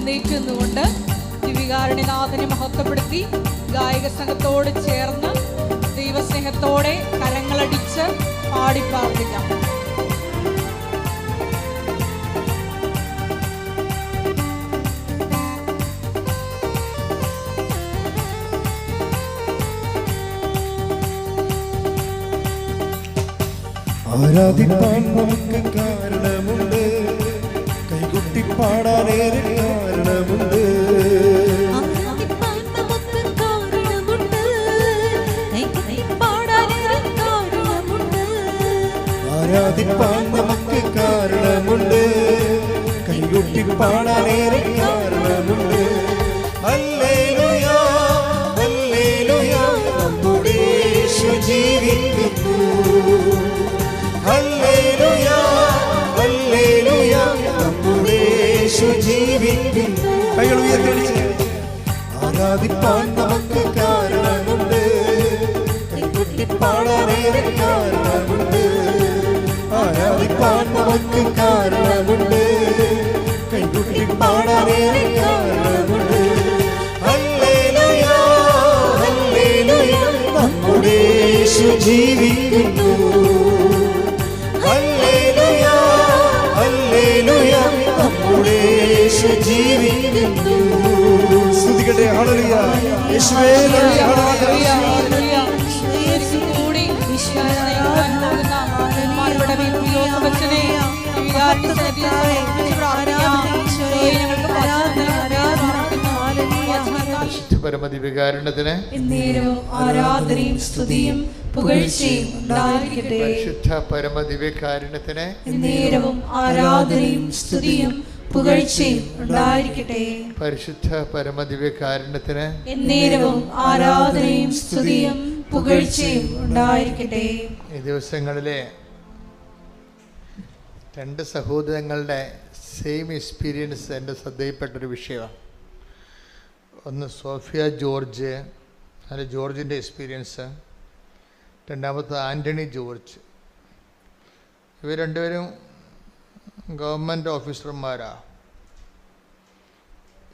എഴുന്നേറ്റ് നിന്നുകൊണ്ട് ദിവികാരുണ്യനാഥനെ മഹത്വപ്പെടുത്തി ഗായക സംഘത്തോട് ചേർന്ന് ദൈവസ്നേഹത്തോടെ കരങ്ങളടിച്ച് പാടി പ്രാർത്ഥിക്കാം. ആരാധിപ്പാൻ നമുക്ക് കാരണമുണ്ട്, കൈകൊട്ടി പാടാനേറെ കാരണമുണ്ട്. ആരാധിപ്പാൻ നമുക്ക് കാരണമുണ്ട്, കൈകൊട്ടി പാടാനേറെ കാരണമുണ്ട്. ആരാധിപ്പാൻ നമുക്ക് കാരണമുണ്ട്, കൈകൊട്ടി പാടാനേറെ കാരണമുണ്ട്. ഹല്ലേലൂയ ഹല്ലേലൂയ, നമ്മുടെ യേശു ജീവിക്കുന്നു. ഹല്ലേലൂയ ഹല്ലേലൂയ, നമ്മുടെ യേശു ജീവിക്കുന്നു. കൈകൾ ഉയർത്തി ആരാധിപ്പാൻ നമുക്ക് കാരണമുണ്ട്, കൈകൊട്ടി പാടാനേറെ കാരണമുണ്ട്. ആരാധിപ്പാൻ നമുക്ക് കാരണമുണ്ട്, കൈകൊട്ടി പാടാനേറെ കാരണമുണ്ട്. ഹല്ലേലൂയ ഹല്ലേലൂയ, നമ്മുടെ യേശു ജീവിക്കുന്നു. ഹല്ലേലൂയ ഹല്ലേലൂയ, നമ്മുടെ യേശു ജീവിക്കുന്നു. സ്തുതിക്കട്ടെ. ഹല്ലേലൂയ യേശുവേ, ഹല്ലേലൂയ. പരമദിവ്യകാരുണ്യത്തിന് ആരാധനയും സ്തുതിയും പുകഴ്ചയും ഉണ്ടായിരിക്കട്ടെ. പരിശുദ്ധ പരമദിവ്യകാരുണ്യത്തിന് നേരവും ആരാധനയും സ്തുതിയും പുകഴ്ചയും ഉണ്ടായിരിക്കട്ടെ. പരിശുദ്ധ പരമദിവ്യകാരുണ്യത്തിന് നേരവും ആരാധനയും സ്തുതിയും പുകഴ്ചയും ഉണ്ടായിരിക്കട്ടെ. ഈ ദിവസങ്ങളിലെ രണ്ട് സഹോദരങ്ങളുടെ സെയിം എക്സ്പീരിയൻസ് എൻ്റെ ശ്രദ്ധയിൽപ്പെട്ടൊരു വിഷയമാണ്. ഒന്ന് സോഫിയ ജോർജ്, അതിൽ ജോർജിൻ്റെ എക്സ്പീരിയൻസ്. രണ്ടാമത്തെ ആൻ്റണി ജോർജ്. ഇവർ രണ്ടുപേരും ഗവൺമെൻറ് ഓഫീസർമാരാണ്.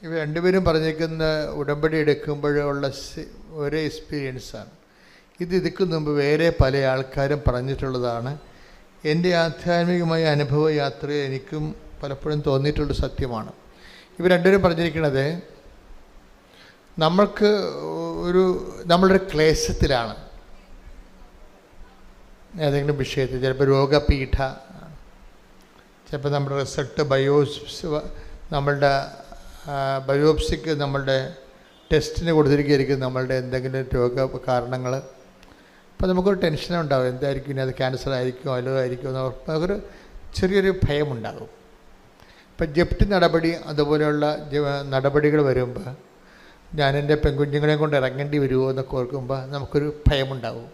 ഇവർ രണ്ടുപേരും പറഞ്ഞിരിക്കുന്ന ഉടമ്പടി എടുക്കുമ്പോഴുള്ള ഒരേ എക്സ്പീരിയൻസാണ്. ഇതിക്ക് മുമ്പ് വേറെ പല ആൾക്കാരും പറഞ്ഞിട്ടുള്ളതാണ്. എൻ്റെ ആധ്യാത്മികമായ അനുഭവ യാത്രയിൽ എനിക്കും പലപ്പോഴും തോന്നിയിട്ടുള്ള സത്യമാണ്. ഇവർ രണ്ടുപേരും പറഞ്ഞിരിക്കുന്നത്, നമ്മളൊരു ക്ലേശത്തിലാണ് ഏതെങ്കിലും വിഷയത്തിൽ. ചിലപ്പോൾ രോഗപീഠ, ചിലപ്പോൾ നമ്മുടെ റിസൾട്ട് നമ്മളുടെ ബയോപ്സിക്ക് നമ്മളുടെ ടെസ്റ്റിന് കൊടുത്തിരിക്കുകയായിരിക്കും നമ്മളുടെ എന്തെങ്കിലും രോഗ കാരണങ്ങൾ. അപ്പോൾ നമുക്കൊരു ടെൻഷനുണ്ടാകും, എന്തായിരിക്കും ഇനി, അത് ക്യാൻസർ ആയിരിക്കും അല്ലോ ആയിരിക്കും എന്ന് നമുക്കൊരു ചെറിയൊരു ഭയമുണ്ടാകും. ഇപ്പം ജപ്തി നടപടി അതുപോലെയുള്ള നടപടികൾ വരുമ്പോൾ ഞാൻ എൻ്റെ പെൺകുഞ്ഞുങ്ങളെ കൊണ്ട് ഇറങ്ങേണ്ടി വരുമോ എന്നൊക്കെ ഓർക്കുമ്പോൾ നമുക്കൊരു ഭയമുണ്ടാകും.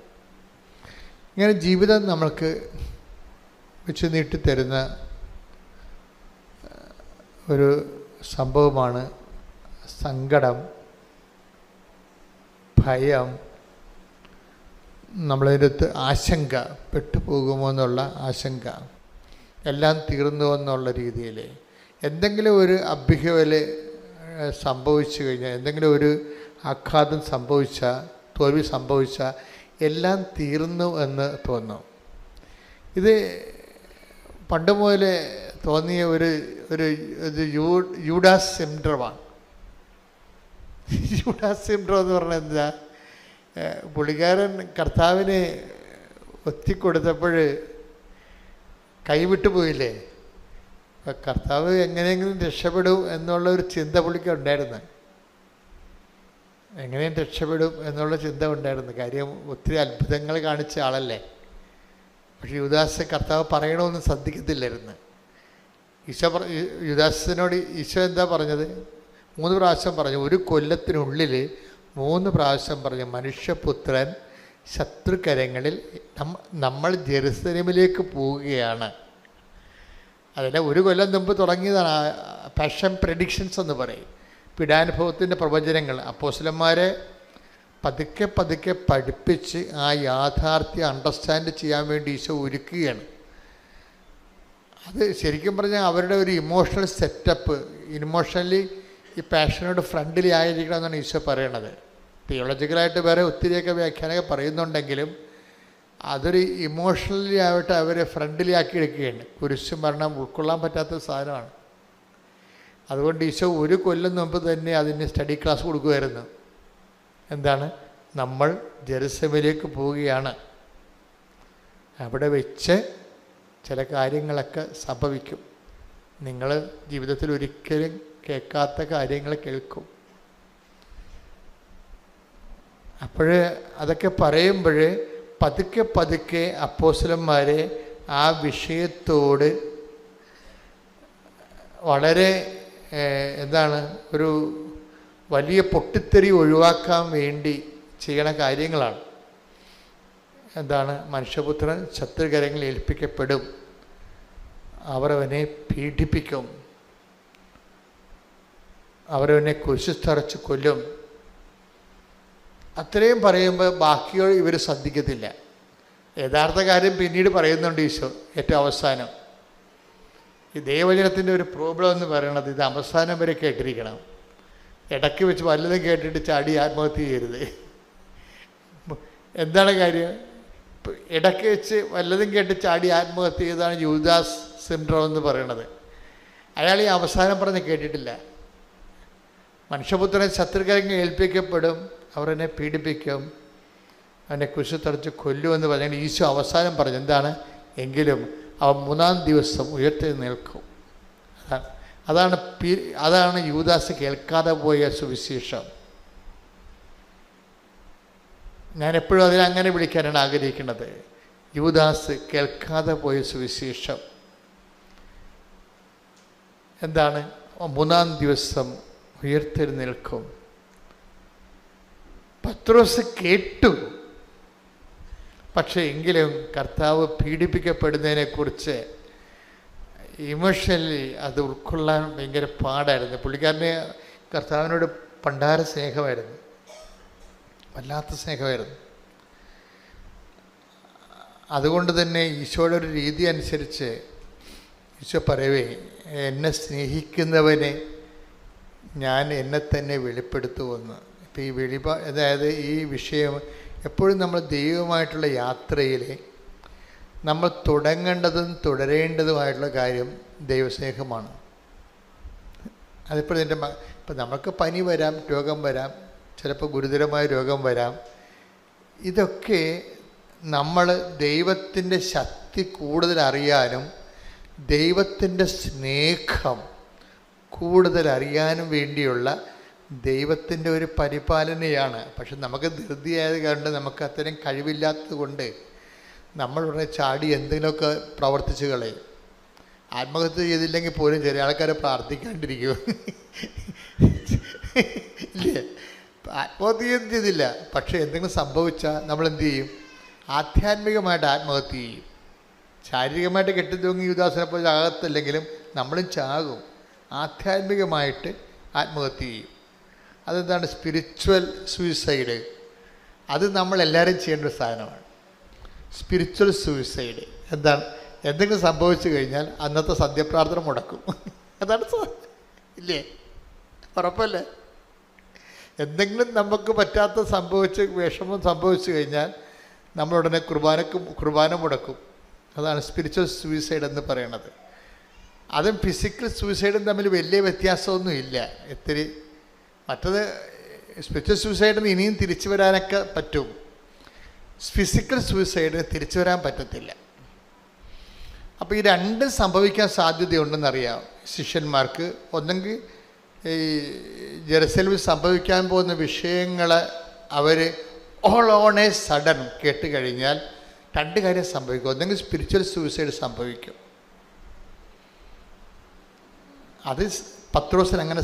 ഇങ്ങനെ ജീവിതം നമ്മൾക്ക് വെച്ച് നീട്ടിത്തരുന്ന ഒരു സംഭവമാണ് സങ്കടം, ഭയം, നമ്മളതിൻ്റെ അടുത്ത് ആശങ്ക, പെട്ടുപോകുമോ എന്നുള്ള ആശങ്ക, എല്ലാം തീർന്നുവോ എന്നുള്ള രീതിയിൽ. എന്തെങ്കിലും ഒരു അഭ്യൂഹവല് സംഭവിച്ചു കഴിഞ്ഞാൽ, എന്തെങ്കിലും ഒരു ആഘാതം സംഭവിച്ചാൽ, തോൽവി സംഭവിച്ചാൽ എല്ലാം തീർന്നു എന്ന് തോന്നും. ഇത് പണ്ട് മുതലേ തോന്നിയ ഒരു യൂഡാസ് സിൻഡ്രോമാണ്. യൂഡാസ് സിൻഡ്രോം എന്ന് പറഞ്ഞാൽ എന്താ? പുള്ളിക്കാരൻ കർത്താവിനെ ഒത്തിക്കൊടുത്തപ്പോൾ കൈവിട്ടു പോയില്ലേ. കർത്താവ് എങ്ങനെയെങ്കിലും രക്ഷപ്പെടും എന്നുള്ള ഒരു ചിന്ത പുള്ളിക്ക് ഉണ്ടായിരുന്നു. എങ്ങനെയും രക്ഷപ്പെടും എന്നുള്ള ചിന്ത ഉണ്ടായിരുന്നു. കാര്യം ഒത്തിരി അത്ഭുതങ്ങൾ കാണിച്ച ആളല്ലേ. പക്ഷെ യുദാസ് കർത്താവ് പറയണമെന്ന് ശ്രദ്ധിക്കത്തില്ലായിരുന്നു. യുദാസിനോട് ഈശോ എന്താ പറഞ്ഞത്? 3 പ്രാവശ്യം പറഞ്ഞു. ഒരു കൊല്ലത്തിനുള്ളിൽ 3 പ്രാവശ്യം പറഞ്ഞു, മനുഷ്യപുത്രൻ ശത്രുക്കരങ്ങളിൽ നമ്മൾ ജെറുസലേമിലേക്ക് പോവുകയാണ്. അതിൻ്റെ 1 കൊല്ലം മുമ്പ് തുടങ്ങിയതാണ് പാഷൻ പ്രെഡിക്ഷൻസ് എന്ന് പറയും. പീഡാനുഭവത്തിൻ്റെ പ്രവചനങ്ങൾ അപ്പോസ്തലന്മാരെ പതുക്കെ പതുക്കെ പഠിപ്പിച്ച് ആ യാഥാർത്ഥ്യം അണ്ടർസ്റ്റാൻഡ് ചെയ്യാൻ വേണ്ടി ഈശോ ഒരുക്കുകയാണ്. അത് ശരിക്കും പറഞ്ഞാൽ അവരുടെ ഒരു ഇമോഷണൽ സെറ്റപ്പ്, ഇമോഷണലി ഈ പാഷനോട് ഫ്രണ്ട്ലി ആയിരിക്കണം എന്നാണ് ഈശോ പറയണത്. തിയോളജിക്കലായിട്ട് വേറെ ഒത്തിരിയൊക്കെ വ്യാഖ്യാനമൊക്കെ പറയുന്നുണ്ടെങ്കിലും അതൊരു ഇമോഷണലി ആയിട്ട് അവരെ ഫ്രണ്ട്ലി ആക്കി എടുക്കുകയാണ്. കുരിശ് മരണം ഉൾക്കൊള്ളാൻ പറ്റാത്ത സാധനമാണ്. അതുകൊണ്ട് ഈശോ ഒരു കൊല്ലം മുമ്പ് തന്നെ അതിന് സ്റ്റഡി ക്ലാസ് കൊടുക്കുമായിരുന്നു. എന്താണ്? നമ്മൾ ജെറുസലേമിലേക്ക് പോവുകയാണ്, അവിടെ വെച്ച് ചില കാര്യങ്ങളൊക്കെ സംഭവിക്കും, നിങ്ങൾ ജീവിതത്തിൽ ഒരിക്കലും കേൾക്കാത്ത കാര്യങ്ങൾ കേൾക്കും. അപ്പോൾ അതൊക്കെ പറയുമ്പോൾ പതുക്കെ പതുക്കെ അപ്പോസ്തലന്മാരെ ആ വിഷയത്തോട് വളരെ ഒരു വലിയ പൊട്ടിത്തെറി ഒഴിവാക്കാൻ വേണ്ടി ചെയ്യണ കാര്യങ്ങളാണ്. മനുഷ്യപുത്രൻ ശത്രുകരങ്ങളിൽ ഏൽപ്പിക്കപ്പെടും, അവർ അവനെ പീഡിപ്പിക്കും, അവരവനെ കുരിശിൽ തറച്ച് കൊല്ലും. അത്രയും പറയുമ്പോൾ ബാക്കിയോ ഇവർ ശ്രദ്ധിക്കത്തില്ല. യഥാർത്ഥ കാര്യം പിന്നീട് പറയുന്നുണ്ട് ഈശോ ഏറ്റവും അവസാനം. ഈ ദൈവവചനത്തിൻ്റെ ഒരു പ്രോബ്ലം എന്ന് പറയുന്നത് ഇത് അവസാനം വരെ കേട്ടിരിക്കണം. ഇടയ്ക്ക് വെച്ച് വല്ലതും കേട്ടിട്ട് ചാടി ആത്മഹത്യ ചെയ്യരുത്. എന്താണ് കാര്യം? ഇടയ്ക്ക് വെച്ച് വല്ലതും കേട്ട് ചാടി ആത്മഹത്യ ചെയ്താണ് യൂദാസ് സിൻഡ്രോം എന്ന് പറയണത്. അയാൾ ഈ അവസാനം പറഞ്ഞ് കേട്ടിട്ടില്ല. മനുഷ്യപുത്രനെ ശത്രുക്കരങ്ങൾ ഏൽപ്പിക്കപ്പെടും, അവർ എന്നെ പീഡിപ്പിക്കും, അവനെ കുരിശിൽ തറച്ച് കൊല്ലുമെന്ന് പറഞ്ഞാൽ ഈശോ അവസാനം പറഞ്ഞു എന്താണ്? എങ്കിലും അവൻ 3-ാം ദിവസം ഉയർത്തെഴുന്നേൽക്കും. അതാണ് യൂദാസ് കേൾക്കാതെ പോയ സുവിശേഷം. ഞാൻ എപ്പോഴും അതിനങ്ങനെ വിളിക്കാനാണ് ആഗ്രഹിക്കുന്നത്. യൂദാസ് കേൾക്കാതെ പോയ സുവിശേഷം. 3-ാം ദിവസം ഉയർത്തെഴുന്നേൽക്കും. പത്രോസ് കേട്ടു, പക്ഷേ എങ്കിലും കർത്താവ് പീഡിപ്പിക്കപ്പെടുന്നതിനെക്കുറിച്ച് ഇമോഷണലി അത് ഉൾക്കൊള്ളാൻ ഭയങ്കര പാടായിരുന്നു. പുള്ളിക്കാരന് കർത്താവിനോട് പണ്ടാര സ്നേഹമായിരുന്നു, വല്ലാത്ത സ്നേഹമായിരുന്നു. അതുകൊണ്ട് തന്നെ ഈശോയുടെ ഒരു രീതി അനുസരിച്ച് ഈശോ പറയവേ, എന്നെ സ്നേഹിക്കുന്നവനെ ഞാൻ എന്നെ തന്നെ വെളിപ്പെടുത്തുമെന്ന്. ഇപ്പോൾ ഈ അതായത് ഈ വിഷയം എപ്പോഴും നമ്മൾ ദൈവമായിട്ടുള്ള യാത്രയിൽ നമ്മൾ തുടങ്ങേണ്ടതും തുടരേണ്ടതുമായിട്ടുള്ള കാര്യം ദൈവസ്നേഹമാണ്. അതിപ്പോൾ ഇപ്പം നമുക്ക് പനി വരാം, രോഗം വരാം, ചിലപ്പോൾ ഗുരുതരമായ രോഗം വരാം. ഇതൊക്കെ നമ്മൾ ദൈവത്തിൻ്റെ ശക്തി കൂടുതൽ അറിയാനും ദൈവത്തിൻ്റെ സ്നേഹം കൂടുതൽ അറിയാനും വേണ്ടിയുള്ള ദൈവത്തിൻ്റെ ഒരു പരിപാലനയാണ്. പക്ഷെ നമുക്ക് ധൃതിയായത് കൊണ്ട്, നമുക്ക് അത്രയും കഴിവില്ലാത്തത് കൊണ്ട് നമ്മളുടനെ ചാടി എന്തെങ്കിലുമൊക്കെ പ്രവർത്തിച്ച് കളയും. ആത്മഹത്യ ചെയ്തില്ലെങ്കിൽ പോലും ചില ആൾക്കാരെ പ്രാർത്ഥിക്കാണ്ടിരിക്കും, ഇല്ലേ? ആത്മഹത്യ ചെയ്തില്ല, പക്ഷേ എന്തെങ്കിലും സംഭവിച്ചാൽ നമ്മളെന്ത് ചെയ്യും? ആധ്യാത്മികമായിട്ട് ആത്മഹത്യ ചെയ്യും. ശാരീരികമായിട്ട് കെട്ടിത്തൂങ്ങി യൂദാസിനെ പോലെ ചാകത്തില്ലെങ്കിലും നമ്മളും ചാകും. ആധ്യാത്മികമായിട്ട് ആത്മഹത്യ ചെയ്യും. അതെന്താണ്? Spiritual suicide. അത് നമ്മളെല്ലാവരും ചെയ്യേണ്ട ഒരു സാധനമാണ്. സ്പിരിച്വൽ സൂയിസൈഡ് എന്താണ്? എന്തെങ്കിലും സംഭവിച്ചു കഴിഞ്ഞാൽ അന്നത്തെ സന്ധ്യപ്രാർത്ഥന മുടക്കും. അതാണ് ഇല്ലേ? ഉറപ്പല്ലേ? എന്തെങ്കിലും നമുക്ക് പറ്റാത്ത വിഷമം സംഭവിച്ചു കഴിഞ്ഞാൽ നമ്മളുടനെ കുർബാന മുടക്കും. അതാണ് സ്പിരിച്വൽ സൂയിസൈഡ് എന്ന് പറയണത്. അതും ഫിസിക്കൽ സൂയിസൈഡും തമ്മിൽ വലിയ വ്യത്യാസമൊന്നും ഇല്ല. ഇത്തിരി മറ്റത് സ്പിരിച്വൽ സൂയിസൈഡിന് ഇനിയും തിരിച്ചു വരാനൊക്കെ പറ്റും, ഫിസിക്കൽ സൂയിസൈഡിന് തിരിച്ചു വരാൻ പറ്റത്തില്ല. അപ്പോൾ ഈ രണ്ടും സംഭവിക്കാൻ സാധ്യതയുണ്ടെന്നറിയാം ശിഷ്യന്മാർക്ക്. ഒന്നെങ്കിൽ ഈ ജെറുസലേമിൽ സംഭവിക്കാൻ പോകുന്ന വിഷയങ്ങൾ അവർ ഓൾ ഓൺ എ സഡൻ കേട്ട് കഴിഞ്ഞാൽ രണ്ട് കാര്യം സംഭവിക്കും. ഒന്നെങ്കിൽ സ്പിരിച്വൽ സൂയിസൈഡ് സംഭവിക്കും. അത് പത്രോസിന് അങ്ങനെ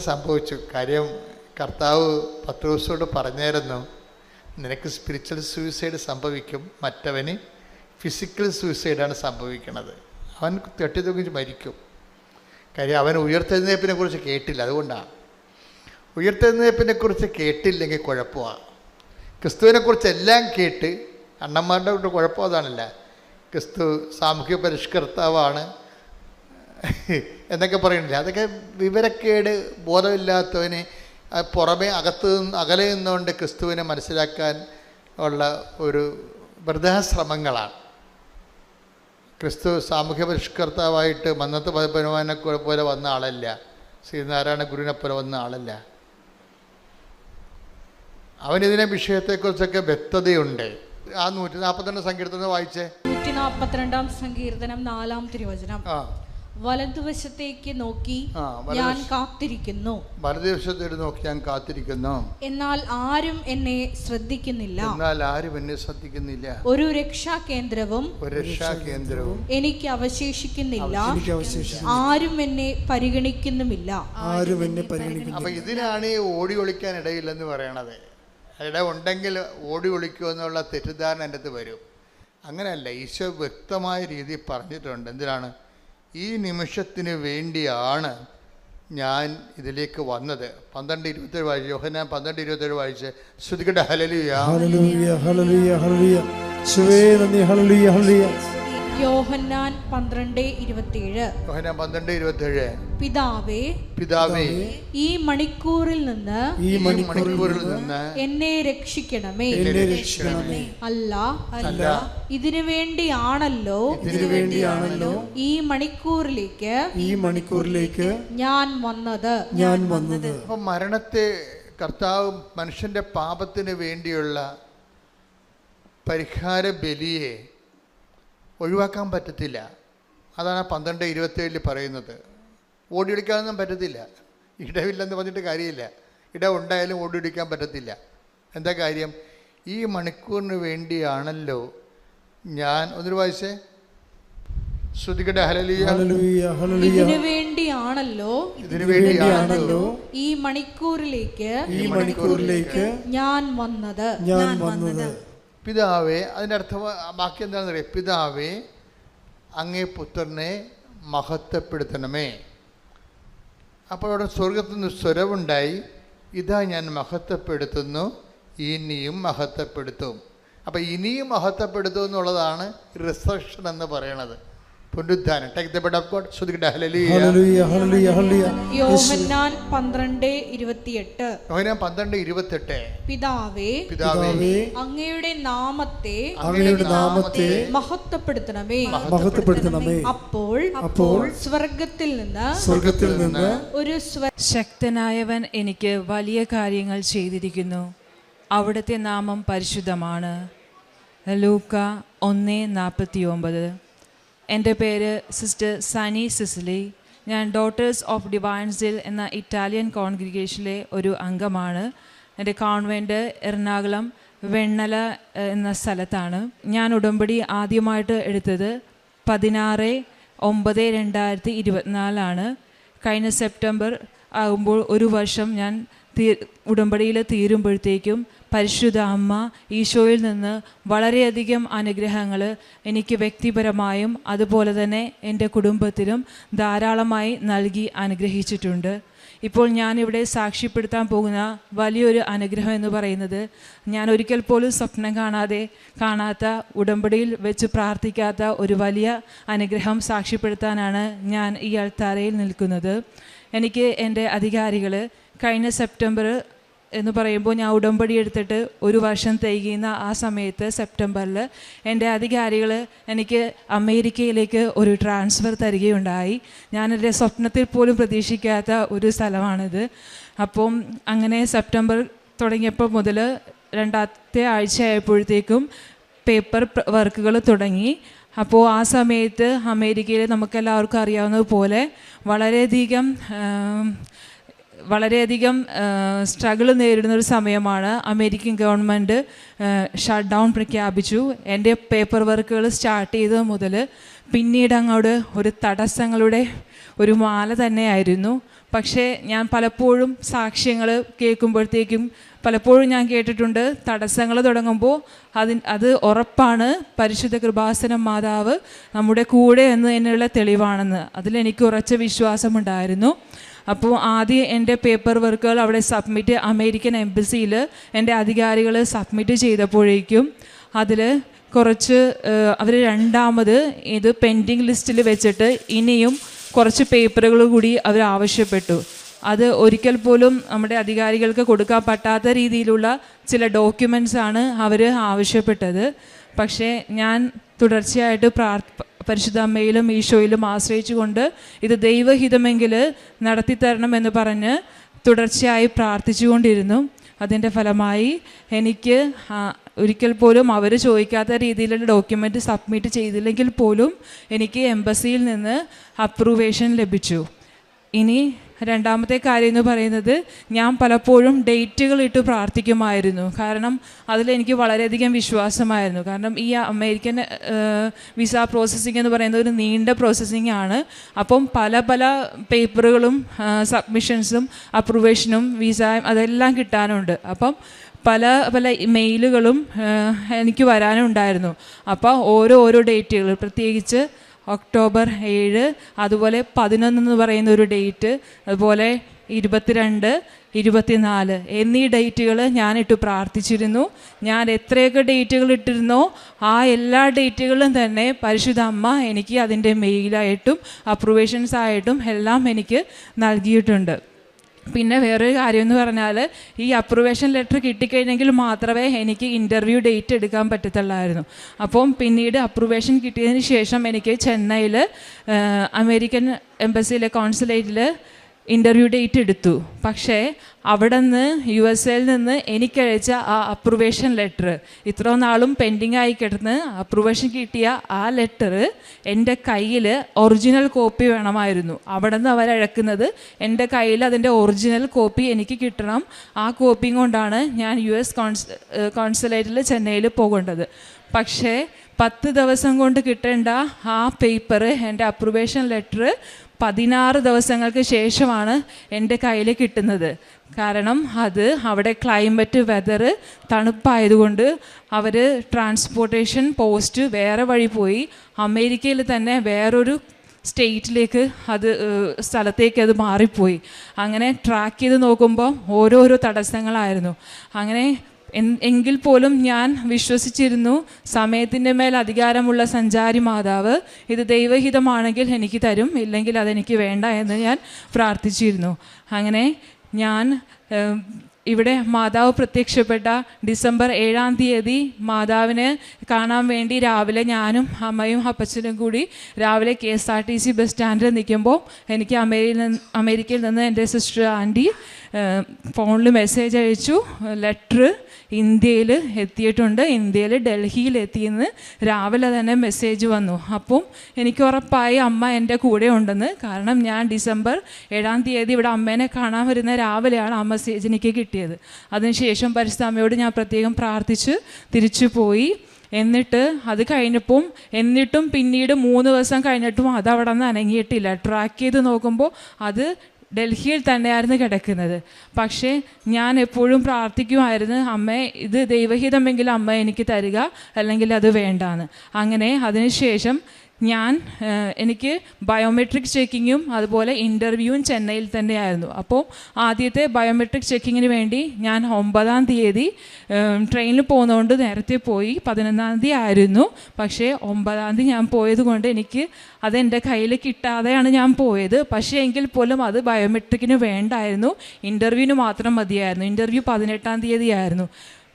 സംഭവിച്ചു. കാര്യം കർത്താവ് പത്രോസോട് പറഞ്ഞായിരുന്നു, നിനക്ക് സ്പിരിച്വൽ സൂയിസൈഡ് സംഭവിക്കും, മറ്റവന് ഫിസിക്കൽ സൂയിസൈഡാണ് സംഭവിക്കുന്നത്. അവൻ തട്ടിത്തൂങ്ങി മരിക്കും. കാര്യം അവൻ ഉയർത്തെഴുന്നേൽപ്പിനെ കുറിച്ച് കേട്ടില്ല. അതുകൊണ്ടാണ്. ഉയർത്തെഴുന്നേൽപ്പിനെ കുറിച്ച് കേട്ടില്ലെങ്കിൽ കുഴപ്പമാണ്. ക്രിസ്തുവിനെക്കുറിച്ച് എല്ലാം കേട്ട് അണ്ണന്മാരുടെ കുഴപ്പം അതാണല്ല. ക്രിസ്തു സാമൂഹ്യ പരിഷ്കർത്താവാണ്, എന്നൊക്കെ പറയുന്നില്ല. അതൊക്കെ വിവരക്കേട്, ബോധമില്ലാത്തവന് പുറമെ അകലെ നിന്നുകൊണ്ട് ക്രിസ്തുവിനെ മനസ്സിലാക്കാൻ ഉള്ള ഒരു വൃഥാശ്രമങ്ങളാണ്. ക്രിസ്തു സാമൂഹ്യ പരിഷ്കർത്താവായിട്ട് മന്നത്ത് പതിപ്പനുമാനെ പോലെ വന്ന ആളല്ല, ശ്രീനാരായണ ഗുരുവിനെ പോലെ വന്ന ആളല്ല. അവനിതിനെ വിഷയത്തെക്കുറിച്ചൊക്കെ വ്യക്തതയുണ്ട്. ആ 142 സങ്കീർത്തനം വായിച്ചേ. 142 സങ്കീർത്തനം 4-ാം തിരുവചനം. വലതുവശത്തേക്ക് നോക്കി ഞാൻ കാത്തിരിക്കുന്നു. വലതുവശത്തേക്ക് നോക്കി ഞാൻ കാത്തിരിക്കുന്നു. എന്നാൽ ആരും എന്നെ ശ്രദ്ധിക്കുന്നില്ല. ഒരു രക്ഷാകേന്ദ്രവും എനിക്ക് അവശേഷിക്കുന്നില്ല. ആരും എന്നെ പരിഗണിക്കുന്നുമില്ല. അപ്പൊ ഇതിനാണ് ഈ ഓടി ഒളിക്കാൻ ഇടയില്ലെന്ന് പറയണത്. ഇട ഉണ്ടെങ്കിൽ ഓടി ഒളിക്കുമെന്നുള്ള തെറ്റിദ്ധാരണ എൻ്റെ അടുത്ത് വരും. അങ്ങനെയല്ല, ഈശോ വ്യക്തമായ രീതിയിൽ പറഞ്ഞിട്ടുണ്ട്. എന്തിനാണ്? ഈ നിമിഷത്തിന് വേണ്ടിയാണ് ഞാൻ ഇതിലേക്ക് വന്നത്. 12:27 വായിച്ച്, യോഹന്നാൻ 12:27 വായിച്ച്. ശ്രുതികട്ടെ. ഹല്ലേലൂയ, ഹല്ലേലൂയ, ഹല്ലേലൂയ, ഹല്ലേലൂയ. യേശുവേ നന്ദി. ഹല്ലേലൂയ, ഹല്ലേലൂയ. യോഹന്നാൻ 12:27. യോഹന്നാൻ 12:27. പിതാവേ, ഈ മണിക്കൂറിൽ നിന്ന് എന്നെ രക്ഷിക്കണമേ. അല്ല, ഇതിനു വേണ്ടിയാണല്ലോ ഈ മണിക്കൂറിലേക്ക് ഞാൻ വന്നത്. അപ്പൊ മരണത്തെ കർത്താവ് മനുഷ്യന്റെ പാപത്തിന് വേണ്ടിയുള്ള പരിഹാര ബലിയെ ഒഴിവാക്കാൻ പറ്റത്തില്ല. അതാണ് 12:27 പറയുന്നത്. ഓടിയൊടിക്കാനൊന്നും പറ്റത്തില്ല. ഇടവില്ലെന്ന് പറഞ്ഞിട്ട് കാര്യമില്ല. ഇട ഉണ്ടായാലും ഓടിയൊടിക്കാൻ പറ്റത്തില്ല. എന്താ കാര്യം? ഈ മണിക്കൂറിന് വേണ്ടിയാണല്ലോ ഞാൻ. ഒന്നൊരു വായിച്ചേ. ശ്രുതികട്ടെ. ഹല്ലേലൂയ, ഹല്ലേലൂയ. ഇതിനു വേണ്ടിയാണല്ലോ ഈ മണിക്കൂറിലേക്ക് ഞാൻ വന്നത്. പിതാവേ, അതിൻ്റെ അർത്ഥം ബാക്കി എന്താണെന്ന് അറിയാം. പിതാവേ, അങ്ങേ പുത്രനെ മഹത്വപ്പെടുത്തണമേ. അപ്പോൾ അവിടെ സ്വർഗത്തിൽ നിന്ന് സ്വരവുണ്ടായി, ഇതാ ഞാൻ മഹത്വപ്പെടുത്തുന്നു, ഇനിയും മഹത്വപ്പെടുത്തും. അപ്പം ഇനിയും മഹത്വപ്പെടുത്തും എന്നുള്ളതാണ് റിസറക്ഷൻ എന്ന് പറയണത്, പുനരുദ്ധാനം. Take the bread of God. ശ്രുതികട്ടെ. ഹല്ലേലൂയ, ഹല്ലേലൂയ, ഹല്ലേലൂയ. യോഹന്നാൻ 12:28. യോഹന്നാൻ 12:28. പിതാവേ, അങ്ങയുടെ നാമത്തെ മഹത്വപ്പെടുത്തണമേ. അപ്പോൾ സ്വർഗത്തിൽ നിന്ന് ഒരു ശക്തനായവൻ എനിക്ക് വലിയ കാര്യങ്ങൾ ചെയ്തിരിക്കുന്നു. അവിടുത്തെ നാമം പരിശുദ്ധമാണ്. ലൂക്ക 1:49. എൻ്റെ പേര് സിസ്റ്റർ സനി സിസിലി. ഞാൻ ഡോട്ടേഴ്സ് ഓഫ് ഡിവൈൻ സിൽ എന്ന ഇറ്റാലിയൻ കോൺഗ്രിഗേഷനിലെ ഒരു അംഗമാണ്. എൻ്റെ കോൺവെൻറ്റ് എറണാകുളം വെണ്ണല എന്ന സ്ഥലത്താണ്. ഞാൻ ഉടമ്പടി ആദ്യമായിട്ട് എടുത്തത് 16/9/2024 കഴിഞ്ഞ സെപ്റ്റംബർ ആകുമ്പോൾ ഒരു വർഷം ഞാൻ ഉടമ്പടിയിൽ തീരുമ്പോഴത്തേക്കും പരിശുദ്ധ അമ്മ ഈശോയിൽ നിന്ന് വളരെയധികം അനുഗ്രഹങ്ങൾ എനിക്ക് വ്യക്തിപരമായും അതുപോലെ തന്നെ എൻ്റെ കുടുംബത്തിലും ധാരാളമായി നൽകി അനുഗ്രഹിച്ചിട്ടുണ്ട്. ഇപ്പോൾ ഞാനിവിടെ സാക്ഷ്യപ്പെടുത്താൻ പോകുന്ന വലിയൊരു അനുഗ്രഹം എന്ന് പറയുന്നത്, ഞാൻ ഒരിക്കൽ പോലും സ്വപ്നം കാണാത്ത ഉടമ്പടിയിൽ വെച്ച് പ്രാർത്ഥിക്കാത്ത ഒരു വലിയ അനുഗ്രഹം സാക്ഷ്യപ്പെടുത്താനാണ് ഞാൻ ഈ അൾത്താരയിൽ നിൽക്കുന്നത്. എനിക്ക് എൻ്റെ അധികാരികൾ കഴിഞ്ഞ സെപ്റ്റംബർ എന്ന് പറയുമ്പോൾ ഞാൻ ഉടമ്പടി എടുത്തിട്ട് ഒരു വർഷം തികയുന്ന ആ സമയത്ത് സെപ്റ്റംബറിൽ എൻ്റെ അധികാരികൾ എനിക്ക് അമേരിക്കയിലേക്ക് ഒരു ട്രാൻസ്ഫർ തരികയുണ്ടായി. ഞാനെൻ്റെ സ്വപ്നത്തിൽ പോലും പ്രതീക്ഷിക്കാത്ത ഒരു സ്ഥലമാണിത്. അപ്പം അങ്ങനെ സെപ്റ്റംബർ തുടങ്ങിയപ്പോൾ മുതൽ 2ാമത്തെ ആഴ്ചയായപ്പോഴത്തേക്കും പേപ്പർ വർക്കുകൾ തുടങ്ങി. അപ്പോൾ ആ സമയത്ത് അമേരിക്കയിൽ നമുക്കെല്ലാവർക്കും അറിയാവുന്നതുപോലെ വളരെയധികം സ്ട്രഗിൾ നേരിടുന്നൊരു സമയമാണ്. അമേരിക്കൻ ഗവൺമെൻറ് ഷട്ട് ഡൗൺ പ്രഖ്യാപിച്ചു. എൻ്റെ പേപ്പർ വർക്കുകൾ സ്റ്റാർട്ട് ചെയ്തത് മുതൽ പിന്നീട് അങ്ങോട്ട് ഒരു തടസ്സങ്ങളുടെ ഒരു മാല തന്നെയായിരുന്നു. പക്ഷേ ഞാൻ പലപ്പോഴും സാക്ഷ്യങ്ങൾ കേൾക്കുമ്പോഴത്തേക്കും പലപ്പോഴും ഞാൻ കേട്ടിട്ടുണ്ട്, തടസ്സങ്ങൾ തുടങ്ങുമ്പോൾ അത് ഉറപ്പാണ് പരിശുദ്ധ കൃപാസന മാതാവ് നമ്മുടെ കൂടെ എന്നതിനുള്ള തെളിവാണെന്ന്. അതിലെനിക്ക് ഉറച്ച വിശ്വാസമുണ്ടായിരുന്നു. അപ്പോൾ ആദ്യം എൻ്റെ പേപ്പർ വർക്കുകൾ അവിടെ അമേരിക്കൻ എംബസിയിൽ എൻ്റെ അധികാരികൾ സബ്മിറ്റ് ചെയ്തപ്പോഴേക്കും അതിൽ കുറച്ച് അവർ രണ്ടാമത് ഇത് പെൻഡിങ് ലിസ്റ്റിൽ വെച്ചിട്ട് ഇനിയും കുറച്ച് പേപ്പറുകൾ കൂടി അവർ ആവശ്യപ്പെട്ടു. അത് ഒരിക്കൽ പോലും നമ്മുടെ അധികാരികൾക്ക് കൊടുക്കാൻ പറ്റാത്ത രീതിയിലുള്ള ചില ഡോക്യുമെൻറ്റ്സ് ആണ് അവർ ആവശ്യപ്പെട്ടത്. പക്ഷേ ഞാൻ തുടർച്ചയായിട്ട് പരിശുദ്ധ അമ്മയിലും ഈശോയിലും ആശ്രയിച്ചുകൊണ്ട് ഇത് ദൈവഹിതമെങ്കിൽ നടത്തിത്തരണമെന്ന് പറഞ്ഞ് തുടർച്ചയായി പ്രാർത്ഥിച്ചുകൊണ്ടിരുന്നു. അതിൻ്റെ ഫലമായി എനിക്ക് ഒരിക്കൽ പോലും അവർ ചോദിക്കാത്ത രീതിയിലുള്ള ഡോക്യുമെൻ്റ് സബ്മിറ്റ് ചെയ്തില്ലെങ്കിൽ പോലും എനിക്ക് എംബസിയിൽ നിന്ന് അപ്രൂവേഷൻ ലഭിച്ചു. ഇനി രണ്ടാമത്തെ കാര്യം എന്ന് പറയുന്നത്, ഞാൻ പലപ്പോഴും ഡേറ്റുകൾ ഇട്ട് പ്രാർത്ഥിക്കുമായിരുന്നു. കാരണം അതിലെനിക്ക് വളരെയധികം വിശ്വാസമായിരുന്നു. കാരണം ഈ അമേരിക്കൻ വിസ പ്രോസസ്സിംഗ് എന്ന് പറയുന്നത് ഒരു നീണ്ട പ്രോസസ്സിംഗ് ആണ്. അപ്പം പല പല പേപ്പറുകളും സബ്മിഷൻസും അപ്രൂവേഷനും വിസയും അതെല്ലാം കിട്ടാനുണ്ട്. അപ്പം പല പല മെയിലുകളും എനിക്ക് വരാനുണ്ടായിരുന്നു. അപ്പോൾ ഓരോ ഡേറ്റുകൾ, പ്രത്യേകിച്ച് ഒക്ടോബർ 7, അതുപോലെ 11 എന്ന് പറയുന്ന ഒരു ഡേറ്റ്, അതുപോലെ 22, 24 എന്നീ ഡേറ്റുകൾ ഞാനിട്ട് പ്രാർത്ഥിച്ചിരുന്നു. ഞാൻ എത്രയൊക്കെ ഡേറ്റുകൾ ഇട്ടിരുന്നോ ആ എല്ലാ ഡേറ്റുകളും തന്നെ പരിശുദ്ധ അമ്മ എനിക്ക് അതിൻ്റെ മെയിലായിട്ടും അപ്രൂവേഷൻസ് ആയിട്ടും എല്ലാം എനിക്ക് നൽകിയിട്ടുണ്ട്. പിന്നെ വേറൊരു കാര്യം എന്ന് പറഞ്ഞാൽ, ഈ അപ്രൂവേഷൻ ലെറ്റർ കിട്ടിക്കഴിഞ്ഞെങ്കിൽ മാത്രമേ എനിക്ക് ഇൻ്റർവ്യൂ ഡേറ്റ് എടുക്കാൻ പറ്റത്തുള്ളായിരുന്നു. അപ്പം പിന്നീട് അപ്രൂവേഷൻ കിട്ടിയതിന് ശേഷം എനിക്ക് ചെന്നൈയിൽ അമേരിക്കൻ എംബസിയിലെ കോൺസുലേറ്റിൽ ഇൻ്റർവ്യൂ ഡേറ്റ് എടുത്തു. പക്ഷേ അവിടെ നിന്ന് USA നിന്ന് എനിക്കയച്ച ആ അപ്രൂവേഷൻ ലെറ്റർ, ഇത്ര നാളും പെൻഡിങ് ആയി കിടന്ന് അപ്രൂവേഷൻ കിട്ടിയ ആ ലെറ്റർ എൻ്റെ കയ്യിൽ ഒറിജിനൽ കോപ്പി വേണമായിരുന്നു. അവിടെ നിന്ന് അവരഴക്കുന്നത് എൻ്റെ കയ്യിൽ അതിൻ്റെ ഒറിജിനൽ കോപ്പി എനിക്ക് കിട്ടണം. ആ കോപ്പിയും കൊണ്ടാണ് ഞാൻ US കോൺസുലേറ്റിൽ ചെന്നൈയിൽ പോകേണ്ടത്. പക്ഷേ 10 ദിവസം കൊണ്ട് കിട്ടേണ്ട ആ പേപ്പർ, എൻ്റെ അപ്രൂവേഷൻ ലെറ്റർ 16 ദിവസങ്ങൾക്ക് ശേഷമാണ് എൻ്റെ കയ്യിൽ കിട്ടുന്നത്. കാരണം അത് അവിടെ ക്ലൈമറ്റ് വെതർ തണുപ്പായതുകൊണ്ട് അവർ ട്രാൻസ്പോർട്ടേഷൻ പോസ്റ്റ് വേറെ വഴി പോയി അമേരിക്കയിൽ തന്നെ വേറൊരു സ്റ്റേറ്റിലേക്ക് സ്ഥലത്തേക്ക് അത് മാറിപ്പോയി. അങ്ങനെ ട്രാക്ക് ചെയ്ത് നോക്കുമ്പോൾ ഓരോരോ തടസ്സങ്ങളായിരുന്നു. അങ്ങനെ എങ്കിൽ പോലും ഞാൻ വിശ്വസിച്ചിരുന്നു, സമയത്തിൻ്റെ മേൽ അധികാരമുള്ള സഞ്ചാരി മാതാവ് ഇത് ദൈവഹിതമാണെങ്കിൽ എനിക്ക് തരും, ഇല്ലെങ്കിൽ അതെനിക്ക് വേണ്ട എന്ന് ഞാൻ പ്രാർത്ഥിച്ചിരുന്നു. അങ്ങനെ ഞാൻ ഇവിടെ മാതാവ് പ്രത്യക്ഷപ്പെട്ട ഡിസംബർ 7-ാം തീയതി മാതാവിനെ കാണാൻ വേണ്ടി രാവിലെ ഞാനും അമ്മയും അപ്പച്ചനും കൂടി രാവിലെ KSRTC ബസ് സ്റ്റാൻഡിൽ നിൽക്കുമ്പോൾ എനിക്ക് അമേരിക്കയിൽ നിന്ന് എൻ്റെ സിസ്റ്റർ ആൻറ്റി ഫോണിൽ മെസ്സേജ് അയച്ചു, ലെറ്റർ ഇന്ത്യയിൽ എത്തിയിട്ടുണ്ട്, ഇന്ത്യയിൽ ഡൽഹിയിൽ എത്തിയെന്ന് രാവിലെ തന്നെ മെസ്സേജ് വന്നു. അപ്പം എനിക്ക് ഉറപ്പായി അമ്മ എൻ്റെ കൂടെ ഉണ്ടെന്ന്. കാരണം ഞാൻ ഡിസംബർ 7-ാം തീയതി ഇവിടെ അമ്മേനെ കാണാൻ വരുന്ന രാവിലെയാണ് ആ മെസ്സേജ് എനിക്ക് കിട്ടിയത്. അതിനുശേഷം പരിശുദ്ധ അമ്മയോട് ഞാൻ പ്രത്യേകം പ്രാർത്ഥിച്ച് തിരിച്ചു പോയി. എന്നിട്ട് അത് കഴിഞ്ഞപ്പം എന്നിട്ടും പിന്നീട് 3 ദിവസം കഴിഞ്ഞിട്ടും അത് അവിടെ നിന്ന് അനങ്ങിയിട്ടില്ല. ട്രാക്ക് ചെയ്ത് നോക്കുമ്പോൾ അത് ഡൽഹിയിൽ തന്നെയായിരുന്നു കിടക്കുന്നത്. പക്ഷേ ഞാൻ എപ്പോഴും പ്രാർത്ഥിക്കുമായിരുന്നു, അമ്മേ ഇത് ദൈവഹിതമെങ്കിൽ അമ്മ എനിക്ക് തരിക, അല്ലെങ്കിൽ അത് വേണ്ടാന്ന്. അങ്ങനെ അതിനുശേഷം എനിക്ക് ബയോമെട്രിക് ചെക്കിങ്ങും അതുപോലെ ഇൻ്റർവ്യൂവും ചെന്നൈയിൽ തന്നെയായിരുന്നു. അപ്പോൾ ആദ്യത്തെ ബയോമെട്രിക് ചെക്കിങ്ങിന് വേണ്ടി ഞാൻ 9-ാം തീയതി ട്രെയിനിൽ പോകുന്നതുകൊണ്ട് നേരത്തെ പോയി. 11-ാം തീയതി ആയിരുന്നു. പക്ഷേ 9-ാം തീയതി ഞാൻ പോയത് കൊണ്ട് എനിക്ക് അതെൻ്റെ കയ്യിൽ കിട്ടാതെയാണ് ഞാൻ പോയത്. പക്ഷേ എങ്കിൽ പോലും അത് ബയോമെട്രിക്കിന് വേണ്ടായിരുന്നു, ഇൻ്റർവ്യൂവിന് മാത്രം മതിയായിരുന്നു. ഇൻ്റർവ്യൂ 18-ാം തീയതി ആയിരുന്നു.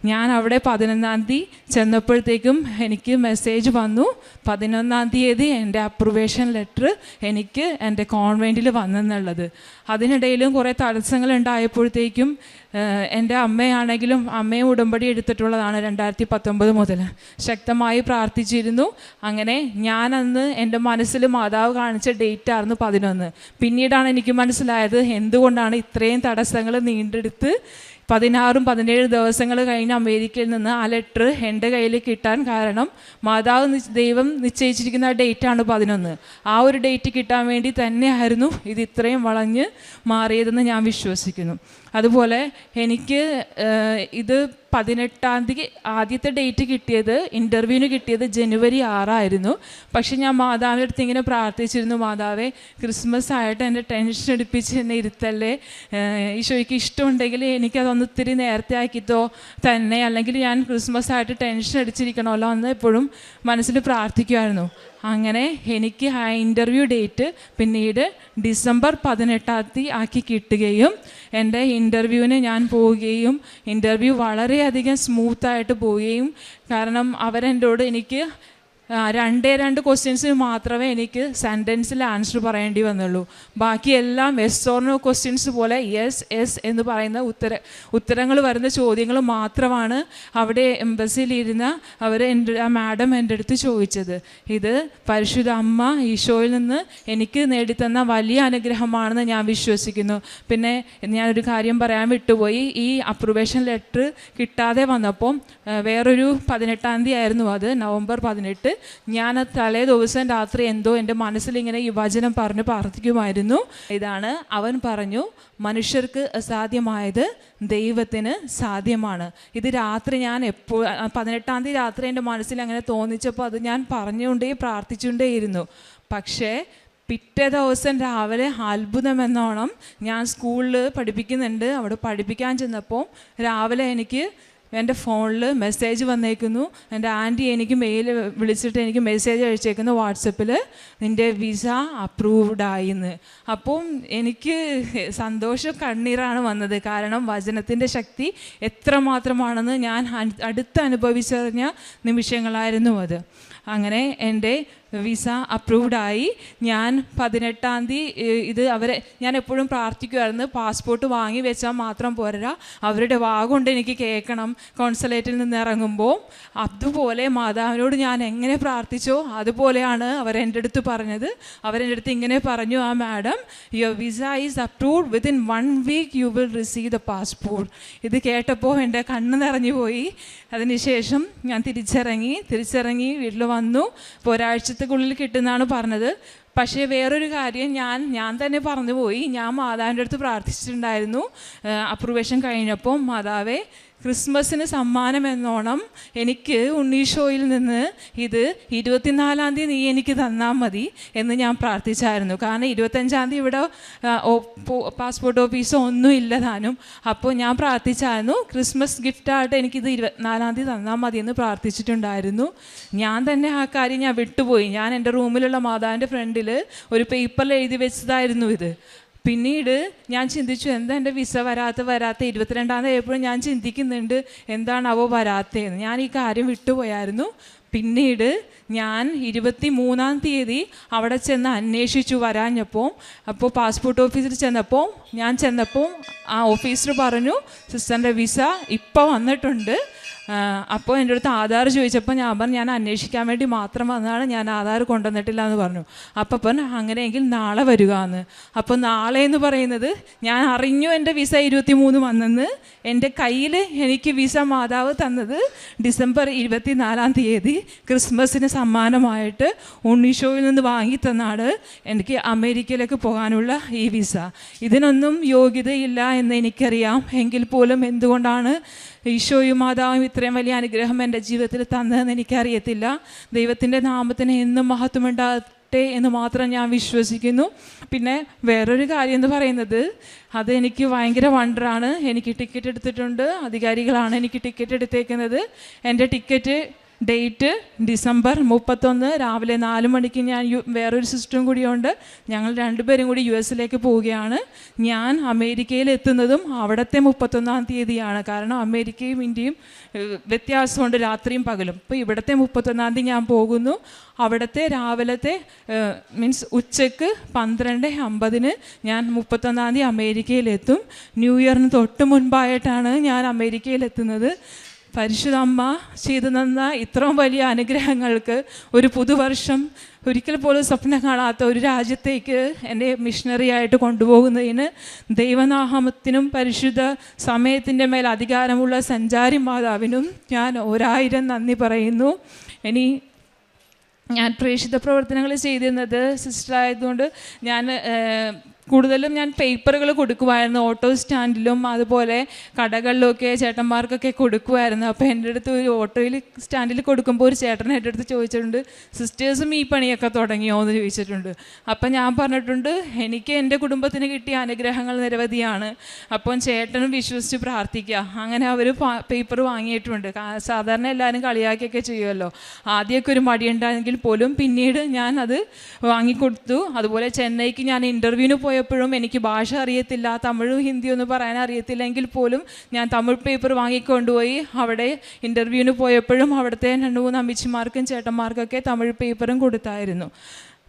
ഞാൻ അവിടെ 11-ാം തീയതി ചെന്നപ്പോഴത്തേക്കും എനിക്ക് മെസ്സേജ് വന്നു, 11-ാം തീയതി എൻ്റെ അപ്രൂവേഷൻ ലെറ്റർ എനിക്ക് എൻ്റെ കോൺവെൻറ്റിൽ വന്നെന്നുള്ളത്. അതിനിടയിലും കുറേ തടസ്സങ്ങൾ ഉണ്ടായപ്പോഴത്തേക്കും എൻ്റെ അമ്മയാണെങ്കിലും, അമ്മയും ഉടമ്പടി എടുത്തിട്ടുള്ളതാണ് 2019 മുതൽ, ശക്തമായി പ്രാർത്ഥിച്ചിരുന്നു. അങ്ങനെ ഞാനന്ന് എൻ്റെ മനസ്സിൽ മാതാവ് കാണിച്ച ഡേറ്റായിരുന്നു 11. പിന്നീടാണ് എനിക്ക് മനസ്സിലായത് എന്തുകൊണ്ടാണ് ഇത്രയും തടസ്സങ്ങൾ നീണ്ടെടുത്ത് 16-17 ദിവസങ്ങൾ കഴിഞ്ഞ് അമേരിക്കയിൽ നിന്ന് ആ ലെറ്റർ എൻ്റെ കയ്യിൽ കിട്ടാൻ കാരണം. മാതാവ് ദൈവം നിശ്ചയിച്ചിരിക്കുന്ന ആ ഡേറ്റാണ് 11. ആ ഒരു ഡേറ്റ് കിട്ടാൻ വേണ്ടി തന്നെയായിരുന്നു ഇത് ഇത്രയും വളഞ്ഞ് മാറിയതെന്ന് ഞാൻ വിശ്വസിക്കുന്നു. അതുപോലെ എനിക്ക് ഇത് 18-ാം തീയതി ആദ്യത്തെ ഡേറ്റ് കിട്ടിയത്, ഇൻ്റർവ്യൂവിന് കിട്ടിയത് ജനുവരി 6 ആയിരുന്നു. പക്ഷെ ഞാൻ മാതാവിൻ്റെ അടുത്ത് ഇങ്ങനെ പ്രാർത്ഥിച്ചിരുന്നു, മാതാവേ ക്രിസ്മസ് ആയിട്ട് എൻ്റെ ടെൻഷൻ എടുപ്പിച്ച് എന്നെ ഇരുത്തല്ലേ, ഈശോയ്ക്ക് ഇഷ്ടമുണ്ടെങ്കിൽ എനിക്കതൊന്ന് ഇത്തിരി നേരത്തെ ആക്കിത്തോ തന്നെ, അല്ലെങ്കിൽ ഞാൻ ക്രിസ്മസ് ആയിട്ട് ടെൻഷൻ അടിച്ചിരിക്കണമല്ലോ എന്ന് എപ്പോഴും മനസ്സിൽ പ്രാർത്ഥിക്കുമായിരുന്നു. അങ്ങനെ എനിക്ക് ആ ഇൻ്റർവ്യൂ ഡേറ്റ് പിന്നീട് ഡിസംബർ 18 ആക്കി കിട്ടുകയും എൻ്റെ ഇൻ്റർവ്യൂവിന് ഞാൻ പോവുകയും ഇൻ്റർവ്യൂ വളരെയധികം സ്മൂത്തായിട്ട് പോവുകയും, കാരണം അവരെന്നോട് എനിക്ക് 2 ക്വസ്റ്റ്യൻസിന് മാത്രമേ എനിക്ക് സെൻറ്റൻസിൽ ആൻസർ പറയേണ്ടി വന്നുള്ളൂ. ബാക്കിയെല്ലാം എസ് ഓർ നോ ക്വസ്റ്റ്യൻസ് പോലെ യെസ് എന്ന് പറയുന്ന ഉത്തരങ്ങൾ വരുന്ന ചോദ്യങ്ങൾ മാത്രമാണ് അവിടെ എംബസിയിലിരുന്ന ആ മാഡം എൻ്റെ അടുത്ത് ചോദിച്ചത്. ഇത് പരിശുദ്ധ അമ്മ ഈശോയിൽ നിന്ന് എനിക്ക് നേടിത്തന്ന വലിയ അനുഗ്രഹമാണെന്ന് ഞാൻ വിശ്വസിക്കുന്നു. പിന്നെ ഞാനൊരു കാര്യം പറയാൻ വിട്ടുപോയി. ഈ അപ്രൂവേഷൻ ലെറ്റർ കിട്ടാതെ വന്നപ്പോൾ വേറൊരു 18 തീയതി ആയിരുന്നു, അത് നവംബർ 18. ഞാൻ തലേ ദിവസം രാത്രി എന്തോ എൻ്റെ മനസ്സിലിങ്ങനെ ഈ വചനം പറഞ്ഞ് പ്രാർത്ഥിക്കുമായിരുന്നു. ഇതാണ്, അവൻ പറഞ്ഞു, മനുഷ്യർക്ക് അസാധ്യമായത് ദൈവത്തിന് സാധ്യമാണ്. ഇത് രാത്രി ഞാൻ 18 തീയതി രാത്രി എൻ്റെ മനസ്സിൽ അങ്ങനെ തോന്നിച്ചപ്പോൾ അത് ഞാൻ പ്രാർത്ഥിച്ചുകൊണ്ടേയിരുന്നു. പക്ഷേ പിറ്റേ ദിവസം രാവിലെ അത്ഭുതമെന്നോണം ഞാൻ സ്കൂളിൽ പഠിപ്പിക്കുന്നുണ്ട്. അവിടെ പഠിപ്പിക്കാൻ ചെന്നപ്പോൾ രാവിലെ എനിക്ക് എൻ്റെ ഫോണിൽ മെസ്സേജ് വന്നേക്കുന്നു. എൻ്റെ ആൻറ്റി എനിക്ക് വിളിച്ചിട്ട് എനിക്ക് മെസ്സേജ് അയച്ചേക്കുന്നു വാട്സപ്പിൽ, നിൻ്റെ വിസ അപ്രൂവ്ഡ് ആയിന്ന്. അപ്പം എനിക്ക് സന്തോഷം കണ്ണീരാണ് വന്നത്. കാരണം വചനത്തിൻ്റെ ശക്തി എത്രമാത്രമാണെന്ന് ഞാൻ അനുഭവിച്ചറിഞ്ഞ നിമിഷങ്ങളായിരുന്നു അത്. അങ്ങനെ എൻ്റെ വിസ അപ്രൂവ്ഡായി. ഞാൻ 18 തീയതി ഞാൻ എപ്പോഴും പ്രാർത്ഥിക്കുമായിരുന്നു, പാസ്പോർട്ട് വാങ്ങി വെച്ചാൽ മാത്രം പോരാ, അവരുടെ വാഗുകൊണ്ട് എനിക്ക് കേൾക്കണം കോൺസുലേറ്റിൽ നിന്ന് ഇറങ്ങുമ്പോൾ. അതുപോലെ മാതാവിനോട് ഞാൻ എങ്ങനെ പ്രാർത്ഥിച്ചോ അതുപോലെയാണ് അവരെൻ്റെ അടുത്ത് പറഞ്ഞത്. അവരെൻ്റെ അടുത്ത് ഇങ്ങനെ പറഞ്ഞു, ആ madam, your visa is approved, within 1 week you will receive the passport. ഇത് കേട്ടപ്പോൾ എൻ്റെ കണ്ണ് നിറഞ്ഞു പോയി. അതിനുശേഷം ഞാൻ തിരിച്ചിറങ്ങി വീട്ടിൽ വന്നു. ഇപ്പോൾ ഒരാഴ്ചത്തേക്കുള്ളിൽ കിട്ടുമെന്നാണ് പറഞ്ഞത്. പക്ഷേ വേറൊരു കാര്യം ഞാൻ തന്നെ പറഞ്ഞു പോയി. ഞാൻ മാതാവിൻ്റെ അടുത്ത് പ്രാർത്ഥിച്ചിട്ടുണ്ടായിരുന്നു അപ്രൂവേഷൻ കഴിഞ്ഞപ്പോൾ, മാതാവേ, ക്രിസ്മസിന് സമ്മാനം എന്നോണം എനിക്ക് ഉണ്ണീശോയിൽ നിന്ന് ഇത് 24 തീയതി നീ എനിക്ക് തന്നാൽ മതി എന്ന് ഞാൻ പ്രാർത്ഥിച്ചായിരുന്നു. കാരണം 25 തീയതി ഇവിടെ പാസ്പോർട്ട് ഓഫീസോ ഒന്നും ഇല്ല താനും. അപ്പോൾ ഞാൻ പ്രാർത്ഥിച്ചായിരുന്നു ക്രിസ്മസ് ഗിഫ്റ്റായിട്ട് എനിക്കിത് 24 തീയതി തന്നാൽ മതി എന്ന് പ്രാർത്ഥിച്ചിട്ടുണ്ടായിരുന്നു. ഞാൻ തന്നെ ആ കാര്യം ഞാൻ വിട്ടുപോയി. ഞാൻ എൻ്റെ റൂമിലുള്ള മാതാവിൻ്റെ ഫ്രണ്ടിൽ ഒരു പേപ്പറിൽ എഴുതി വെച്ചതായിരുന്നു ഇത്. പിന്നീട് ഞാൻ ചിന്തിച്ചു, എന്താ എൻ്റെ വിസ വരാത്ത 22 ആയപ്പോഴും ഞാൻ ചിന്തിക്കുന്നുണ്ട് എന്താണാവോ വരാത്തതെന്ന്. ഞാൻ ഈ കാര്യം വിട്ടുപോയായിരുന്നു. പിന്നീട് ഞാൻ 23 തീയതി അവിടെ ചെന്ന് അന്വേഷിച്ചു വരാഞ്ഞപ്പോൾ. അപ്പോൾ പാസ്പോർട്ട് ഓഫീസിൽ ചെന്നപ്പോൾ ആ ഓഫീസർ പറഞ്ഞു, സിസ്റ്ററിൻ്റെ വിസ ഇപ്പോൾ വന്നിട്ടുണ്ട്. അപ്പോൾ എൻ്റെ അടുത്ത് ആധാർ ചോദിച്ചപ്പോൾ ഞാൻ പറഞ്ഞു, ഞാൻ അന്വേഷിക്കാൻ വേണ്ടി മാത്രം വന്നതാണ്, ഞാൻ ആധാർ കൊണ്ടുവന്നിട്ടില്ല എന്ന് പറഞ്ഞു. അപ്പം അങ്ങനെയെങ്കിൽ നാളെ വരിക എന്ന്. അപ്പോൾ നാളെ എന്ന് പറയുന്നത് ഞാൻ അറിഞ്ഞു എൻ്റെ വിസ 23 വന്നെന്ന്. എൻ്റെ കയ്യിൽ എനിക്ക് വിസ മാതാവ് തന്നത് ഡിസംബർ 24 തീയതി ക്രിസ്മസിന് സമ്മാനമായിട്ട് ഉണ്ണീശോയിൽ നിന്ന് വാങ്ങി തന്നാണ് എനിക്ക് അമേരിക്കയിലേക്ക് പോകാനുള്ള ഈ വിസ. ഇതിനൊന്നും യോഗ്യതയില്ല എന്ന് എനിക്കറിയാം. എങ്കിൽ പോലും എന്തുകൊണ്ടാണ് ഈശോയും മാതാവും ഇത്രയും വലിയ അനുഗ്രഹം എൻ്റെ ജീവിതത്തിൽ തന്നതെന്ന് എനിക്കറിയത്തില്ല. ദൈവത്തിൻ്റെ നാമത്തിന് എന്നും മഹത്വമുണ്ടാകട്ടെ എന്ന് മാത്രം ഞാൻ വിശ്വസിക്കുന്നു. പിന്നെ വേറൊരു കാര്യം എന്ന് പറയുന്നത്, അതെനിക്ക് ഭയങ്കര വണ്ടറാണ്. എനിക്ക് ടിക്കറ്റ് എടുത്തിട്ടുണ്ട്, അധികാരികളാണ് എനിക്ക് ടിക്കറ്റ് എടുത്തേക്കുന്നത്. എൻ്റെ ടിക്കറ്റ് ഡേറ്റ് ഡിസംബർ 31 രാവിലെ 4 മണിക്ക്. ഞാൻ വേറൊരു സിസ്റ്ററും കൂടിയുണ്ട്, ഞങ്ങൾ 2 പേരും കൂടി US പോവുകയാണ്. ഞാൻ അമേരിക്കയിൽ എത്തുന്നതും അവിടുത്തെ 31 തീയതിയാണ്. കാരണം അമേരിക്കയും ഇന്ത്യയും വ്യത്യാസമുണ്ട്, രാത്രിയും പകലും. അപ്പോൾ ഇവിടുത്തെ 31 തീയതി ഞാൻ പോകുന്നു. അവിടുത്തെ രാവിലത്തെ ഉച്ചയ്ക്ക് 12:50 ഞാൻ 31 തീയതി അമേരിക്കയിലെത്തും. ന്യൂ ഇയറിന് തൊട്ട് മുൻപായിട്ടാണ് ഞാൻ അമേരിക്കയിലെത്തുന്നത്. പരിശുദ്ധ അമ്മ ചെയ്തു തന്ന ഇത്രയും വലിയ അനുഗ്രഹങ്ങൾക്ക് ഒരു പുതുവർഷം ഒരിക്കൽ പോലും സ്വപ്നം കാണാത്ത ഒരു രാജ്യത്തേക്ക് എന്നെ മിഷണറി ആയിട്ട് കൊണ്ടുപോകുന്നതിന് ദൈവനാമത്തിനും പരിശുദ്ധ സമയത്തിൻ്റെ മേൽ അധികാരമുള്ള സഞ്ചാരി മാതാവിനും ഞാൻ 1000 നന്ദി പറയുന്നു. ഞാൻ പ്രേക്ഷിത പ്രവർത്തനങ്ങൾ ചെയ്തിരുന്നത് സിസ്റ്റർ ആയതുകൊണ്ട് ഞാൻ കൂടുതലും ഞാൻ പേപ്പറുകൾ കൊടുക്കുമായിരുന്നു, ഓട്ടോ സ്റ്റാൻഡിലും അതുപോലെ കടകളിലൊക്കെ ചേട്ടന്മാർക്കൊക്കെ കൊടുക്കുമായിരുന്നു. അപ്പോൾ എൻ്റെ അടുത്ത് ഒരു ഓട്ടോയിൽ സ്റ്റാൻഡിൽ കൊടുക്കുമ്പോൾ ഒരു ചേട്ടൻ എൻ്റെ അടുത്ത് ചോദിച്ചിട്ടുണ്ട്, സിസ്റ്റേഴ്സും ഈ പണിയൊക്കെ തുടങ്ങിയോ എന്ന് ചോദിച്ചിട്ടുണ്ട്. അപ്പം ഞാൻ പറഞ്ഞിട്ടുണ്ട്, എനിക്ക് എൻ്റെ കുടുംബത്തിന് കിട്ടിയ അനുഗ്രഹങ്ങൾ നിരവധിയാണ്, അപ്പം ചേട്ടനും വിശ്വസിച്ച് പ്രാർത്ഥിക്കുക. അങ്ങനെ അവർ പേപ്പർ വാങ്ങിയിട്ടുണ്ട്. സാധാരണ എല്ലാവരും കളിയാക്കിയൊക്കെ ചെയ്യുമല്ലോ. ആദ്യമൊക്കെ ഒരു മടിയുണ്ടായെങ്കിൽ പോലും പിന്നീട് ഞാൻ അത് വാങ്ങിക്കൊടുത്തു. അതുപോലെ ചെന്നൈക്ക് ഞാൻ ഇൻ്റർവ്യൂവിന് പോയപ്പോഴും എനിക്ക് ഭാഷ അറിയത്തില്ല, തമിഴും ഹിന്ദിയൊന്നും പറയാൻ അറിയത്തില്ലെങ്കിൽ പോലും ഞാൻ തമിഴ് പേപ്പർ വാങ്ങിക്കൊണ്ടുപോയി അവിടെ ഇൻ്റർവ്യൂവിന് പോയപ്പോഴും അവിടുത്തെ 2-3 അമ്മച്ചിമാർക്കും ചേട്ടന്മാർക്കൊക്കെ തമിഴ് പേപ്പറും കൊടുത്തായിരുന്നു.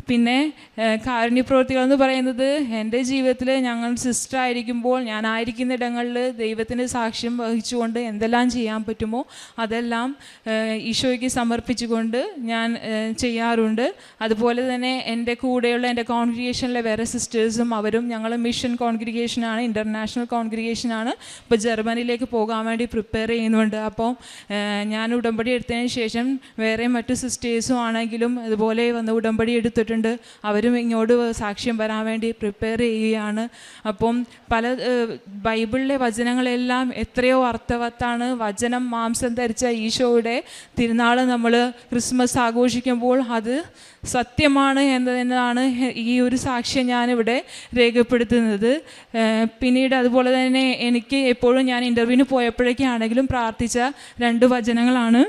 പിന്നെ കാരുണ്യപ്രവൃത്തികൾ എന്ന് പറയുന്നത് എൻ്റെ ജീവിതത്തിൽ ഞങ്ങൾ സിസ്റ്റർ ആയിരിക്കുമ്പോൾ ഞാനായിരിക്കുന്ന ഇടങ്ങളിൽ ദൈവത്തിന് സാക്ഷ്യം വഹിച്ചുകൊണ്ട് എന്തെല്ലാം ചെയ്യാൻ പറ്റുമോ അതെല്ലാം ഈശോയ്ക്ക് സമർപ്പിച്ചുകൊണ്ട് ഞാൻ ചെയ്യാറുണ്ട്. അതുപോലെ തന്നെ എൻ്റെ കൂടെയുള്ള എൻ്റെ കോൺഗ്രിഗേഷനിലെ വേറെ സിസ്റ്റേഴ്സും അവരും ഞങ്ങൾ മിഷൻ കോൺഗ്രിഗേഷനാണ്, ഇൻ്റർനാഷണൽ കോൺഗ്രിഗേഷനാണ്. ഇപ്പോൾ ജർമ്മനിയിലേക്ക് പോകാൻ വേണ്ടി പ്രിപ്പയർ ചെയ്യുന്നുണ്ട്. അപ്പോൾ ഞാൻ ഉടമ്പടി എടുത്തതിന് ശേഷം വേറെ മറ്റു സിസ്റ്റേഴ്സും ആണെങ്കിലും അതുപോലെ വന്ന് ഉടമ്പടി എടുത്തിട്ടുണ്ട്. അവരും ഇങ്ങോട്ട് സാക്ഷ്യം വരാൻ വേണ്ടി പ്രിപ്പയർ ചെയ്യുകയാണ്. അപ്പം പല ബൈബിളിലെ വചനങ്ങളെല്ലാം എത്രയോ അർത്ഥവത്താണ്. വചനം മാംസം ധരിച്ച ഈശോയുടെ തിരുനാൾ നമ്മൾ ക്രിസ്മസ് ആഘോഷിക്കുമ്പോൾ അത് സത്യമാണ് എന്നതാണ് ഈ ഒരു സാക്ഷ്യം ഞാനിവിടെ രേഖപ്പെടുത്തുന്നത്. പിന്നീട് അതുപോലെ തന്നെ എനിക്ക് എപ്പോഴും ഞാൻ ഇൻ്റർവ്യൂവിന് പോയപ്പോഴേക്കാണെങ്കിലും പ്രാർത്ഥിച്ച 2 വചനങ്ങളാണ്.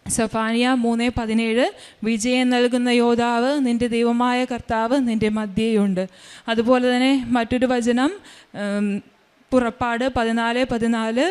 സഫാനിയ 3:17, വിജയം നൽകുന്ന യോദ്ധാവ് നിൻ്റെ ദൈവമായ കർത്താവ് നിൻ്റെ മധ്യേയുണ്ട്. അതുപോലെ തന്നെ മറ്റൊരു വചനം പുറപ്പാട് 14:14,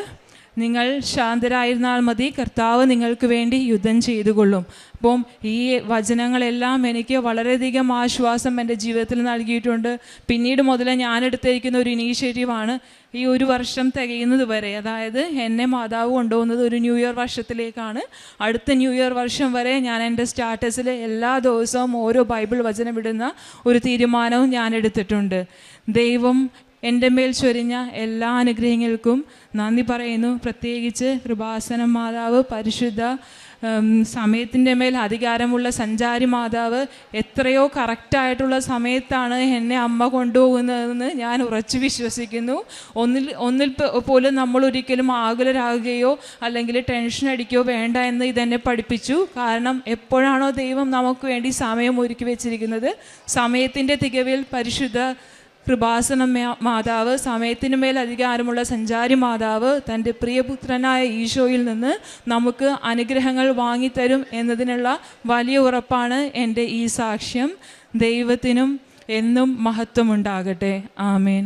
നിങ്ങൾ ശാന്തരായിരുന്നാൽ മതി, കർത്താവ് നിങ്ങൾക്ക് വേണ്ടി യുദ്ധം ചെയ്തുകൊള്ളും. അപ്പം ഈ വചനങ്ങളെല്ലാം എനിക്ക് വളരെയധികം ആശ്വാസം എൻ്റെ ജീവിതത്തിൽ നൽകിയിട്ടുണ്ട്. പിന്നീട് മുതൽ ഞാനെടുത്തിരിക്കുന്ന ഒരു ഇനീഷ്യേറ്റീവാണ് ഈ 1 വർഷം തികയുന്നത് വരെ, അതായത് എന്നെ മാതാവ് കൊണ്ടുപോകുന്നത് ഒരു ന്യൂ ഇയർ വർഷത്തിലേക്കാണ്. അടുത്ത ന്യൂ ഇയർ വർഷം വരെ ഞാൻ എൻ്റെ സ്റ്റാറ്റസിൽ എല്ലാ ദിവസവും ഓരോ ബൈബിൾ വചനം ഇടുന്ന ഒരു തീരുമാനവും ഞാൻ എടുത്തിട്ടുണ്ട്. ദൈവം എൻ്റെ മേൽ ചൊരിഞ്ഞ എല്ലാ അനുഗ്രഹങ്ങൾക്കും നന്ദി പറയുന്നു. പ്രത്യേകിച്ച് കൃപാസന മാതാവ്, പരിശുദ്ധ സമയത്തിൻ്റെ മേൽ അധികാരമുള്ള സഞ്ചാരി മാതാവ് എത്രയോ കറക്റ്റായിട്ടുള്ള സമയത്താണ് എന്നെ അമ്മ കൊണ്ടുപോകുന്നതെന്ന് ഞാൻ ഉറച്ചു വിശ്വസിക്കുന്നു. ഒന്നിൽ പോലും നമ്മൾ ഒരിക്കലും ആകുലരാകുകയോ അല്ലെങ്കിൽ ടെൻഷൻ അടിക്കുകയോ വേണ്ട എന്ന് ഇതെന്നെ പഠിപ്പിച്ചു. കാരണം എപ്പോഴാണോ ദൈവം നമുക്ക് വേണ്ടി സമയം ഒരുക്കി വെച്ചിരിക്കുന്നത്, സമയത്തിൻ്റെ തികവിൽ പരിശുദ്ധ കൃപാസന മാതാവ്, സമയത്തിനു മേൽ അധികാരമുള്ള സഞ്ചാരി മാതാവ് തൻ്റെ പ്രിയപുത്രനായ ഈശോയിൽ നിന്ന് നമുക്ക് അനുഗ്രഹങ്ങൾ വാങ്ങിത്തരും എന്നതിനുള്ള വലിയ ഉറപ്പാണ് എൻ്റെ ഈ സാക്ഷ്യം. ദൈവത്തിനും എന്നും മഹത്വമുണ്ടാകട്ടെ. ആമേൻ.